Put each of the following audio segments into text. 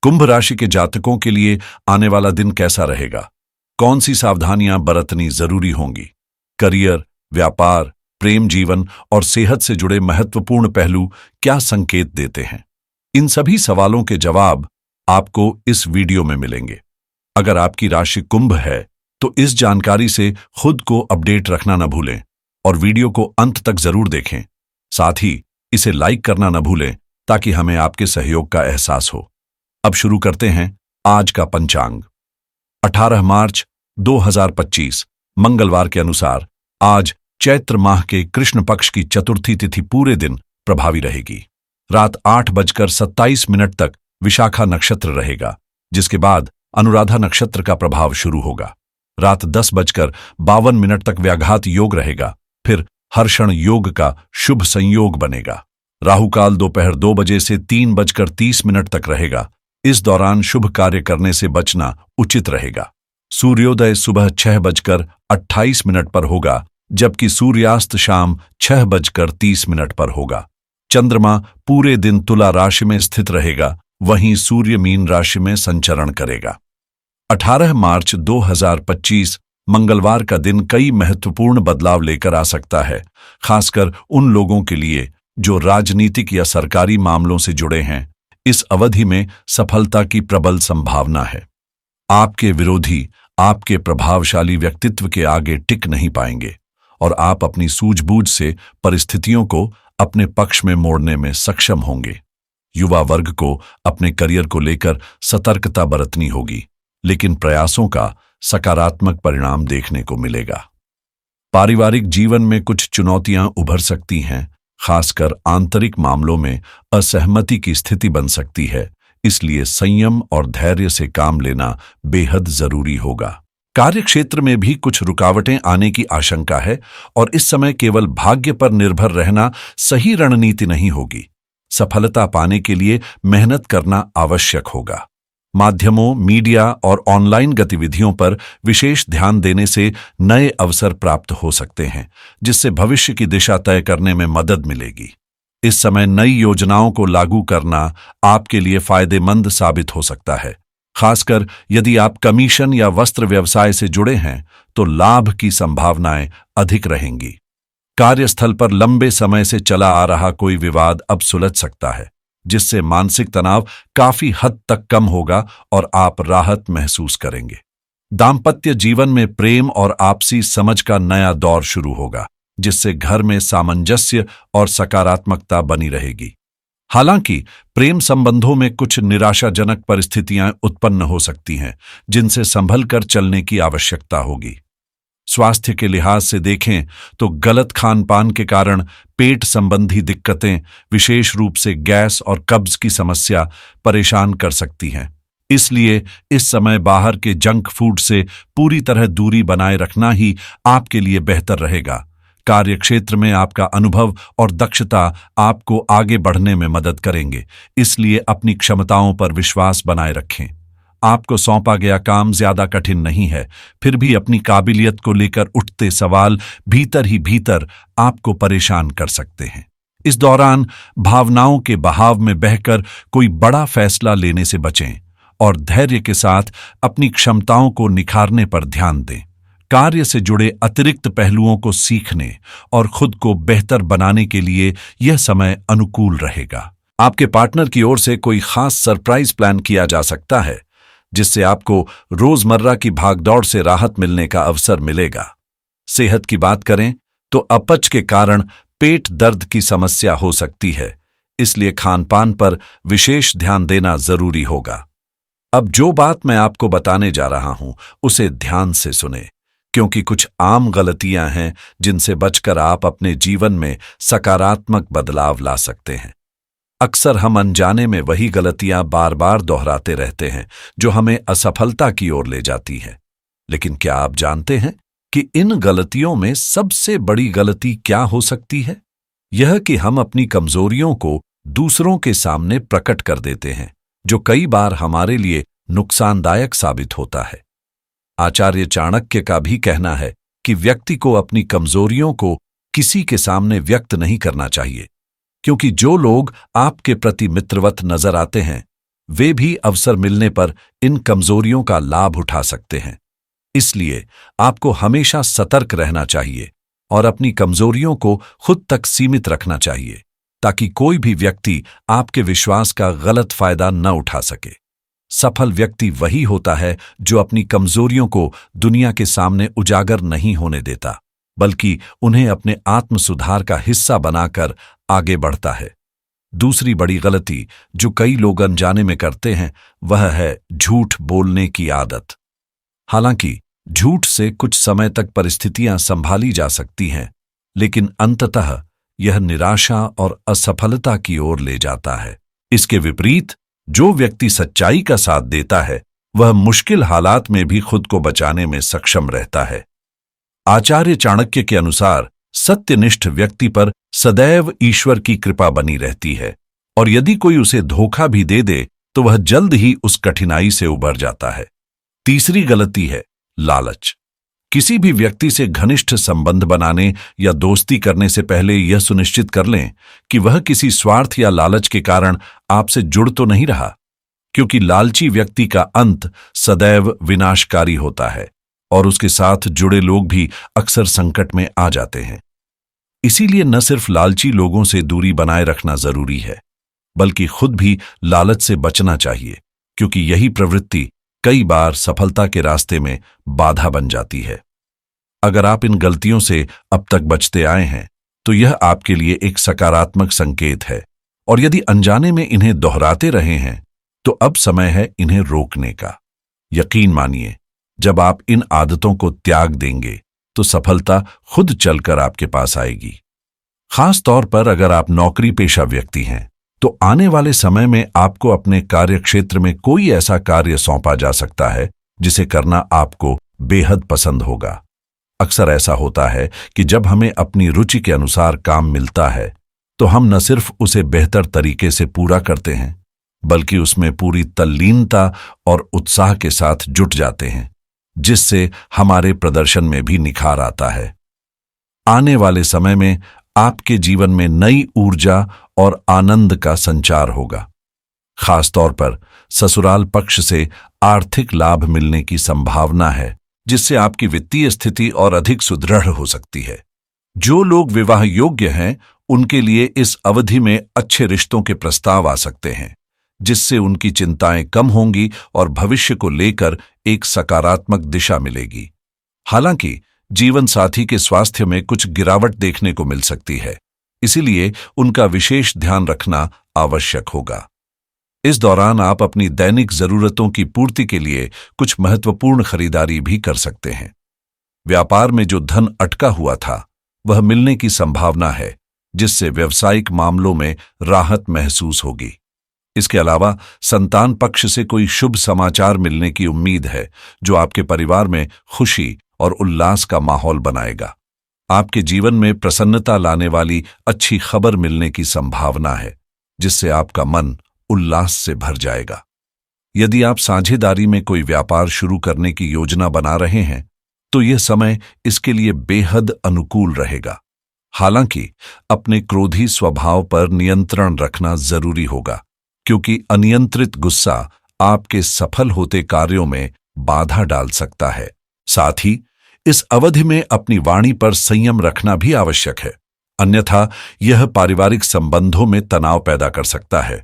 कुंभ राशि के जातकों के लिए आने वाला दिन कैसा रहेगा? कौन सी सावधानियां बरतनी जरूरी होंगी? करियर, व्यापार, प्रेम जीवन और सेहत से जुड़े महत्वपूर्ण पहलू क्या संकेत देते हैं? इन सभी सवालों के जवाब आपको इस वीडियो में मिलेंगे। अगर आपकी राशि कुंभ है तो इस जानकारी से खुद को अपडेट रखना न भूलें और वीडियो को अंत तक जरूर देखें। साथ ही इसे लाइक करना न भूलें ताकि हमें आपके सहयोग का एहसास हो। अब शुरू करते हैं आज का पंचांग। 18 मार्च 2025 मंगलवार के अनुसार आज चैत्र माह के कृष्ण पक्ष की चतुर्थी तिथि पूरे दिन प्रभावी रहेगी। रात 8:27 तक विशाखा नक्षत्र रहेगा, जिसके बाद अनुराधा नक्षत्र का प्रभाव शुरू होगा। रात 10:52 तक व्याघात योग रहेगा, फिर हर्षण योग का शुभ संयोग बनेगा। राहुकाल दोपहर 2 बजे से 3:30 तक रहेगा। इस दौरान शुभ कार्य करने से बचना उचित रहेगा। सूर्योदय सुबह 6:28 पर होगा, जबकि सूर्यास्त शाम 6:30 पर होगा। चंद्रमा पूरे दिन तुला राशि में स्थित रहेगा, वहीं सूर्य मीन राशि में संचरण करेगा। 18 मार्च 2025 मंगलवार का दिन कई महत्वपूर्ण बदलाव लेकर आ सकता है, खासकर उन लोगों के लिए जो राजनीतिक या सरकारी मामलों से जुड़े हैं। इस अवधि में सफलता की प्रबल संभावना है। आपके विरोधी आपके प्रभावशाली व्यक्तित्व के आगे टिक नहीं पाएंगे और आप अपनी सूझबूझ से परिस्थितियों को अपने पक्ष में मोड़ने में सक्षम होंगे। युवा वर्ग को अपने करियर को लेकर सतर्कता बरतनी होगी, लेकिन प्रयासों का सकारात्मक परिणाम देखने को मिलेगा। पारिवारिक जीवन में कुछ चुनौतियां उभर सकती हैं, खासकर आंतरिक मामलों में असहमति की स्थिति बन सकती है, इसलिए संयम और धैर्य से काम लेना बेहद जरूरी होगा। कार्यक्षेत्र में भी कुछ रुकावटें आने की आशंका है और इस समय केवल भाग्य पर निर्भर रहना सही रणनीति नहीं होगी। सफलता पाने के लिए मेहनत करना आवश्यक होगा। माध्यमों, मीडिया और ऑनलाइन गतिविधियों पर विशेष ध्यान देने से नए अवसर प्राप्त हो सकते हैं, जिससे भविष्य की दिशा तय करने में मदद मिलेगी। इस समय नई योजनाओं को लागू करना आपके लिए फायदेमंद साबित हो सकता है। खासकर यदि आप कमीशन या वस्त्र व्यवसाय से जुड़े हैं तो लाभ की संभावनाएं अधिक रहेंगी। कार्यस्थल पर लंबे समय से चला आ रहा कोई विवाद अब सुलझ सकता है, जिससे मानसिक तनाव काफी हद तक कम होगा और आप राहत महसूस करेंगे। दाम्पत्य जीवन में प्रेम और आपसी समझ का नया दौर शुरू होगा, जिससे घर में सामंजस्य और सकारात्मकता बनी रहेगी। हालांकि प्रेम संबंधों में कुछ निराशाजनक परिस्थितियां उत्पन्न हो सकती हैं, जिनसे संभल कर चलने की आवश्यकता होगी। स्वास्थ्य के लिहाज से देखें तो गलत खान पान के कारण पेट संबंधी दिक्कतें, विशेष रूप से गैस और कब्ज की समस्या परेशान कर सकती हैं। इसलिए इस समय बाहर के जंक फूड से पूरी तरह दूरी बनाए रखना ही आपके लिए बेहतर रहेगा। कार्यक्षेत्र में आपका अनुभव और दक्षता आपको आगे बढ़ने में मदद करेंगे, इसलिए अपनी क्षमताओं पर विश्वास बनाए रखें। आपको सौंपा गया काम ज्यादा कठिन नहीं है, फिर भी अपनी काबिलियत को लेकर उठते सवाल भीतर ही भीतर आपको परेशान कर सकते हैं। इस दौरान भावनाओं के बहाव में बहकर कोई बड़ा फैसला लेने से बचें और धैर्य के साथ अपनी क्षमताओं को निखारने पर ध्यान दें। कार्य से जुड़े अतिरिक्त पहलुओं को सीखने और खुद को बेहतर बनाने के लिए यह समय अनुकूल रहेगा। आपके पार्टनर की ओर से कोई खास सरप्राइज प्लान किया जा सकता है, जिससे आपको रोजमर्रा की भागदौड़ से राहत मिलने का अवसर मिलेगा। सेहत की बात करें तो अपच के कारण पेट दर्द की समस्या हो सकती है, इसलिए खानपान पर विशेष ध्यान देना जरूरी होगा। अब जो बात मैं आपको बताने जा रहा हूं, उसे ध्यान से सुने, क्योंकि कुछ आम गलतियां हैं जिनसे बचकर आप अपने जीवन में सकारात्मक बदलाव ला सकते हैं। अक्सर हम अनजाने में वही गलतियां बार बार दोहराते रहते हैं जो हमें असफलता की ओर ले जाती हैं। लेकिन क्या आप जानते हैं कि इन गलतियों में सबसे बड़ी गलती क्या हो सकती है? यह कि हम अपनी कमजोरियों को दूसरों के सामने प्रकट कर देते हैं, जो कई बार हमारे लिए नुकसानदायक साबित होता है। आचार्य चाणक्य का भी कहना है कि व्यक्ति को अपनी कमजोरियों को किसी के सामने व्यक्त नहीं करना चाहिए, क्योंकि जो लोग आपके प्रति मित्रवत नजर आते हैं वे भी अवसर मिलने पर इन कमजोरियों का लाभ उठा सकते हैं। इसलिए आपको हमेशा सतर्क रहना चाहिए और अपनी कमजोरियों को खुद तक सीमित रखना चाहिए, ताकि कोई भी व्यक्ति आपके विश्वास का गलत फायदा न उठा सके। सफल व्यक्ति वही होता है जो अपनी कमजोरियों को दुनिया के सामने उजागर नहीं होने देता, बल्कि उन्हें अपने आत्म सुधार का हिस्सा बनाकर आगे बढ़ता है। दूसरी बड़ी गलती जो कई लोग अनजाने में करते हैं वह है झूठ बोलने की आदत। हालांकि झूठ से कुछ समय तक परिस्थितियां संभाली जा सकती हैं, लेकिन अंततः यह निराशा और असफलता की ओर ले जाता है। इसके विपरीत जो व्यक्ति सच्चाई का साथ देता है वह मुश्किल हालात में भी खुद को बचाने में सक्षम रहता है। आचार्य चाणक्य के अनुसार सत्यनिष्ठ व्यक्ति पर सदैव ईश्वर की कृपा बनी रहती है, और यदि कोई उसे धोखा भी दे दे तो वह जल्द ही उस कठिनाई से उबर जाता है। तीसरी गलती है लालच। किसी भी व्यक्ति से घनिष्ठ संबंध बनाने या दोस्ती करने से पहले यह सुनिश्चित कर लें कि वह किसी स्वार्थ या लालच के कारण आपसे जुड़ तो नहीं रहा, क्योंकि लालची व्यक्ति का अंत सदैव विनाशकारी होता है और उसके साथ जुड़े लोग भी अक्सर संकट में आ जाते हैं। इसीलिए न सिर्फ लालची लोगों से दूरी बनाए रखना जरूरी है, बल्कि खुद भी लालच से बचना चाहिए, क्योंकि यही प्रवृत्ति कई बार सफलता के रास्ते में बाधा बन जाती है। अगर आप इन गलतियों से अब तक बचते आए हैं तो यह आपके लिए एक सकारात्मक संकेत है, और यदि अनजाने में इन्हें दोहराते रहे हैं तो अब समय है इन्हें रोकने का। यकीन मानिए, जब आप इन आदतों को त्याग देंगे तो सफलता खुद चलकर आपके पास आएगी। खास तौर पर अगर आप नौकरी पेशा व्यक्ति हैं तो आने वाले समय में आपको अपने कार्यक्षेत्र में कोई ऐसा कार्य सौंपा जा सकता है जिसे करना आपको बेहद पसंद होगा। अक्सर ऐसा होता है कि जब हमें अपनी रुचि के अनुसार काम मिलता है तो हम न सिर्फ उसे बेहतर तरीके से पूरा करते हैं, बल्कि उसमें पूरी तल्लीनता और उत्साह के साथ जुट जाते हैं, जिससे हमारे प्रदर्शन में भी निखार आता है। आने वाले समय में आपके जीवन में नई ऊर्जा और आनंद का संचार होगा। खास तौर पर ससुराल पक्ष से आर्थिक लाभ मिलने की संभावना है, जिससे आपकी वित्तीय स्थिति और अधिक सुदृढ़ हो सकती है। जो लोग विवाह योग्य हैं उनके लिए इस अवधि में अच्छे रिश्तों के प्रस्ताव आ सकते हैं, जिससे उनकी चिंताएं कम होंगी और भविष्य को लेकर एक सकारात्मक दिशा मिलेगी। हालांकि जीवन साथी के स्वास्थ्य में कुछ गिरावट देखने को मिल सकती है, इसीलिए उनका विशेष ध्यान रखना आवश्यक होगा। इस दौरान आप अपनी दैनिक जरूरतों की पूर्ति के लिए कुछ महत्वपूर्ण खरीदारी भी कर सकते हैं। व्यापार में जो धन अटका हुआ था वह मिलने की संभावना है, जिससे व्यावसायिक मामलों में राहत महसूस होगी। इसके अलावा संतान पक्ष से कोई शुभ समाचार मिलने की उम्मीद है, जो आपके परिवार में खुशी और उल्लास का माहौल बनाएगा। आपके जीवन में प्रसन्नता लाने वाली अच्छी खबर मिलने की संभावना है, जिससे आपका मन उल्लास से भर जाएगा। यदि आप साझेदारी में कोई व्यापार शुरू करने की योजना बना रहे हैं तो यह समय इसके लिए बेहद अनुकूल रहेगा। हालांकि अपने क्रोधी स्वभाव पर नियंत्रण रखना जरूरी होगा, क्योंकि अनियंत्रित गुस्सा आपके सफल होते कार्यों में बाधा डाल सकता है। साथ ही इस अवधि में अपनी वाणी पर संयम रखना भी आवश्यक है, अन्यथा यह पारिवारिक संबंधों में तनाव पैदा कर सकता है।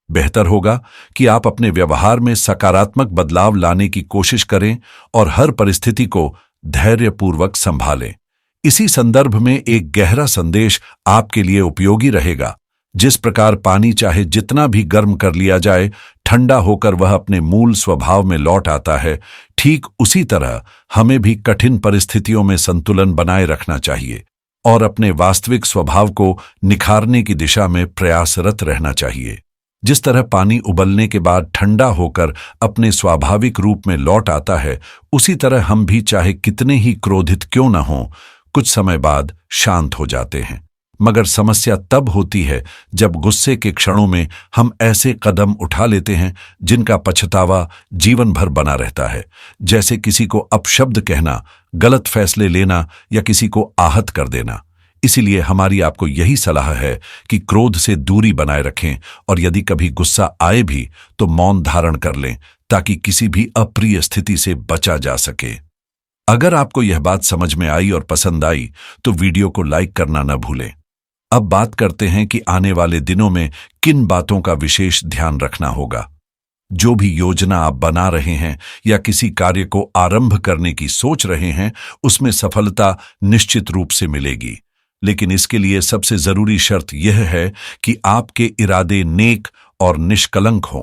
बेहतर होगा कि आप अपने व्यवहार में सकारात्मक बदलाव लाने की कोशिश करें और हर परिस्थिति को धैर्यपूर्वक संभालें। इसी संदर्भ में एक गहरा संदेश आपके लिए उपयोगी रहेगा। जिस प्रकार पानी चाहे जितना भी गर्म कर लिया जाए, ठंडा होकर वह अपने मूल स्वभाव में लौट आता है, ठीक उसी तरह हमें भी कठिन परिस्थितियों में संतुलन बनाए रखना चाहिए और अपने वास्तविक स्वभाव को निखारने की दिशा में प्रयासरत रहना चाहिए। जिस तरह पानी उबलने के बाद ठंडा होकर अपने स्वाभाविक रूप में लौट आता है, उसी तरह हम भी चाहे कितने ही क्रोधित क्यों न हों, कुछ समय बाद शांत हो जाते हैं। मगर समस्या तब होती है जब गुस्से के क्षणों में हम ऐसे कदम उठा लेते हैं जिनका पछतावा जीवन भर बना रहता है, जैसे किसी को अपशब्द कहना, गलत फैसले लेना या किसी को आहत कर देना। इसीलिए हमारी आपको यही सलाह है कि क्रोध से दूरी बनाए रखें और यदि कभी गुस्सा आए भी तो मौन धारण कर लें ताकि किसी भी अप्रिय स्थिति से बचा जा सके। अगर आपको यह बात समझ में आई और पसंद आई तो वीडियो को लाइक करना न भूलें। अब बात करते हैं कि आने वाले दिनों में किन बातों का विशेष ध्यान रखना होगा। जो भी योजना आप बना रहे हैं या किसी कार्य को आरंभ करने की सोच रहे हैं, उसमें सफलता निश्चित रूप से मिलेगी, लेकिन इसके लिए सबसे जरूरी शर्त यह है कि आपके इरादे नेक और निष्कलंक हों,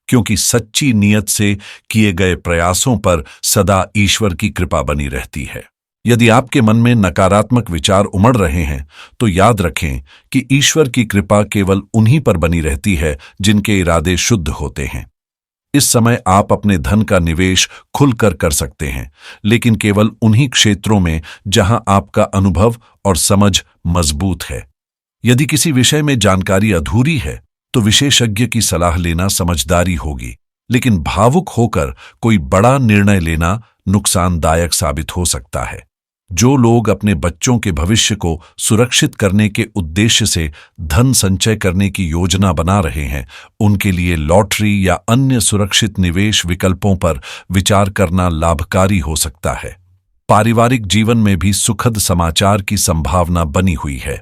क्योंकि सच्ची नियत से किए गए प्रयासों पर सदा ईश्वर की कृपा बनी रहती है। यदि आपके मन में नकारात्मक विचार उमड़ रहे हैं तो याद रखें कि ईश्वर की कृपा केवल उन्हीं पर बनी रहती है जिनके इरादे शुद्ध होते हैं। इस समय आप अपने धन का निवेश खुलकर कर सकते हैं, लेकिन केवल उन्हीं क्षेत्रों में जहां आपका अनुभव और समझ मजबूत है। यदि किसी विषय में जानकारी अधूरी है तो विशेषज्ञ की सलाह लेना समझदारी होगी, लेकिन भावुक होकर कोई बड़ा निर्णय लेना नुकसानदायक साबित हो सकता है। जो लोग अपने बच्चों के भविष्य को सुरक्षित करने के उद्देश्य से धन संचय करने की योजना बना रहे हैं, उनके लिए लॉटरी या अन्य सुरक्षित निवेश विकल्पों पर विचार करना लाभकारी हो सकता है। पारिवारिक जीवन में भी सुखद समाचार की संभावना बनी हुई है।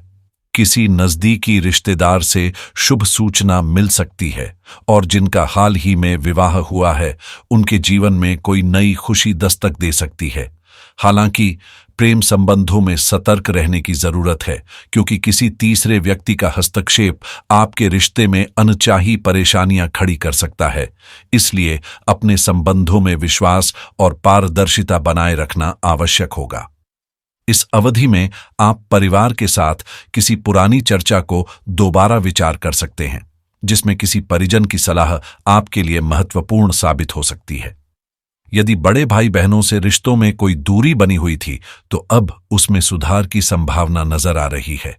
किसी नजदीकी रिश्तेदार से शुभ सूचना मिल सकती है और जिनका हाल ही में विवाह हुआ है, उनके जीवन में कोई नई खुशी दस्तक दे सकती है। हालांकि प्रेम संबंधों में सतर्क रहने की जरूरत है, क्योंकि किसी तीसरे व्यक्ति का हस्तक्षेप आपके रिश्ते में अनचाही परेशानियां खड़ी कर सकता है। इसलिए अपने संबंधों में विश्वास और पारदर्शिता बनाए रखना आवश्यक होगा। इस अवधि में आप परिवार के साथ किसी पुरानी चर्चा को दोबारा विचार कर सकते हैं, जिसमें किसी परिजन की सलाह आपके लिए महत्वपूर्ण साबित हो सकती है। यदि बड़े भाई बहनों से रिश्तों में कोई दूरी बनी हुई थी तो अब उसमें सुधार की संभावना नजर आ रही है।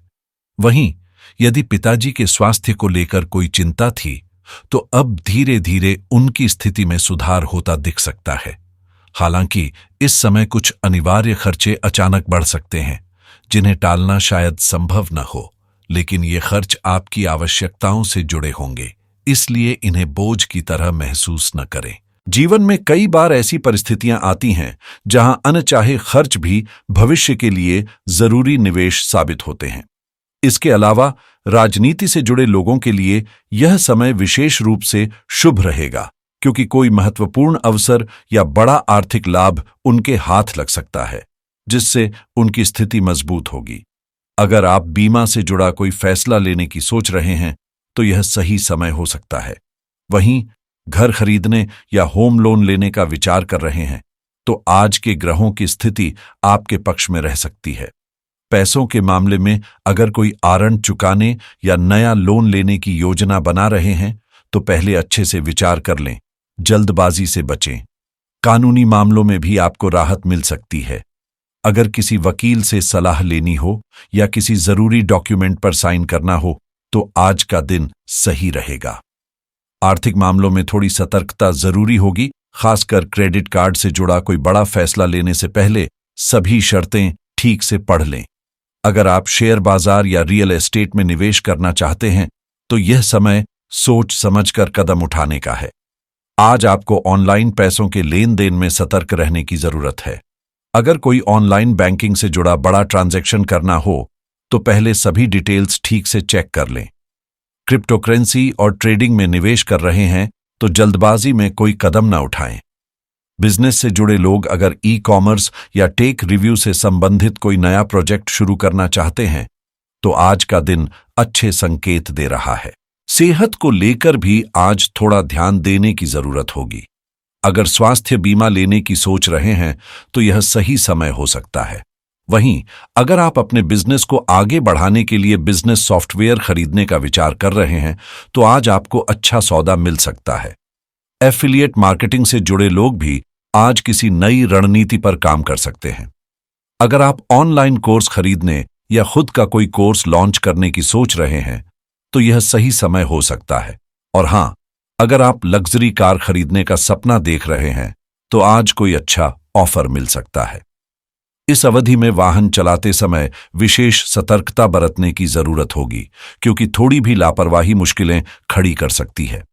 वहीं यदि पिताजी के स्वास्थ्य को लेकर कोई चिंता थी तो अब धीरे धीरे उनकी स्थिति में सुधार होता दिख सकता है। हालांकि इस समय कुछ अनिवार्य खर्चे अचानक बढ़ सकते हैं, जिन्हें टालना शायद संभव न हो, लेकिन ये खर्च आपकी आवश्यकताओं से जुड़े होंगे, इसलिए इन्हें बोझ की तरह महसूस न करें। जीवन में कई बार ऐसी परिस्थितियां आती हैं जहां अनचाहे खर्च भी भविष्य के लिए जरूरी निवेश साबित होते हैं। इसके अलावा राजनीति से जुड़े लोगों के लिए यह समय विशेष रूप से शुभ रहेगा, क्योंकि कोई महत्वपूर्ण अवसर या बड़ा आर्थिक लाभ उनके हाथ लग सकता है, जिससे उनकी स्थिति मजबूत होगी। अगर आप बीमा से जुड़ा कोई फैसला लेने की सोच रहे हैं तो यह सही समय हो सकता है। वहीं घर खरीदने या होम लोन लेने का विचार कर रहे हैं तो आज के ग्रहों की स्थिति आपके पक्ष में रह सकती है। पैसों के मामले में अगर कोई आरण चुकाने या नया लोन लेने की योजना बना रहे हैं तो पहले अच्छे से विचार कर लें, जल्दबाजी से बचें। कानूनी मामलों में भी आपको राहत मिल सकती है। अगर किसी वकील से सलाह लेनी हो या किसी जरूरी डॉक्यूमेंट पर साइन करना हो तो आज का दिन सही रहेगा। आर्थिक मामलों में थोड़ी सतर्कता जरूरी होगी, खासकर क्रेडिट कार्ड से जुड़ा कोई बड़ा फैसला लेने से पहले सभी शर्तें ठीक से पढ़ लें। अगर आप शेयर बाजार या रियल एस्टेट में निवेश करना चाहते हैं तो यह समय सोच समझकर कदम उठाने का है। आज आपको ऑनलाइन पैसों के लेन देन में सतर्क रहने की जरूरत है। अगर कोई ऑनलाइन बैंकिंग से जुड़ा बड़ा ट्रांजैक्शन करना हो तो पहले सभी डिटेल्स ठीक से चेक कर लें। क्रिप्टोकरेंसी और ट्रेडिंग में निवेश कर रहे हैं तो जल्दबाजी में कोई कदम न उठाएं। बिजनेस से जुड़े लोग अगर ई-कॉमर्स या टेक रिव्यू से संबंधित कोई नया प्रोजेक्ट शुरू करना चाहते हैं तो आज का दिन अच्छे संकेत दे रहा है। सेहत को लेकर भी आज थोड़ा ध्यान देने की जरूरत होगी। अगर स्वास्थ्य बीमा लेने की सोच रहे हैं तो यह सही समय हो सकता है। वहीं अगर आप अपने बिजनेस को आगे बढ़ाने के लिए बिजनेस सॉफ्टवेयर खरीदने का विचार कर रहे हैं तो आज आपको अच्छा सौदा मिल सकता है। एफिलिएट मार्केटिंग से जुड़े लोग भी आज किसी नई रणनीति पर काम कर सकते हैं। अगर आप ऑनलाइन कोर्स खरीदने या खुद का कोई कोर्स लॉन्च करने की सोच रहे हैं तो यह सही समय हो सकता है। और हां, अगर आप लग्जरी कार खरीदने का सपना देख रहे हैं तो आज कोई अच्छा ऑफर मिल सकता है। इस अवधि में वाहन चलाते समय विशेष सतर्कता बरतने की जरूरत होगी, क्योंकि थोड़ी भी लापरवाही मुश्किलें खड़ी कर सकती है।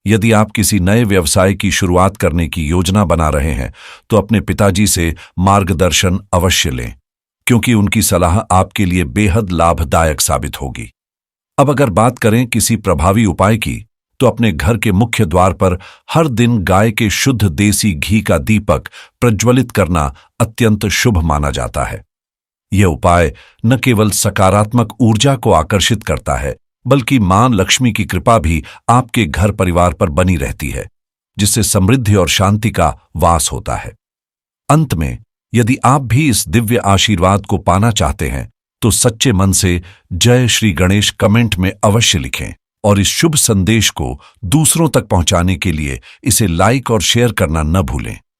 यदि आप किसी नए व्यवसाय की शुरुआत करने की योजना बना रहे हैं, तो अपने पिताजी से मार्गदर्शन अवश्य लें, क्योंकि उनकी सलाह आपके लिए बेहद लाभदायक साबित होगी। अब अगर बात करें किसी प्रभावी उपाय की, तो अपने घर के मुख्य द्वार पर हर दिन गाय के शुद्ध देसी घी का दीपक प्रज्वलित करना अत्यंत शुभ माना जाता है। यह उपाय न केवल सकारात्मक ऊर्जा को आकर्षित करता है, बल्कि मां लक्ष्मी की कृपा भी आपके घर परिवार पर बनी रहती है, जिससे समृद्धि और शांति का वास होता है। अंत में, यदि आप भी इस दिव्य आशीर्वाद को पाना चाहते हैं, तो सच्चे मन से जय श्री गणेश कमेंट में अवश्य लिखें और इस शुभ संदेश को दूसरों तक पहुंचाने के लिए इसे लाइक और शेयर करना न भूलें।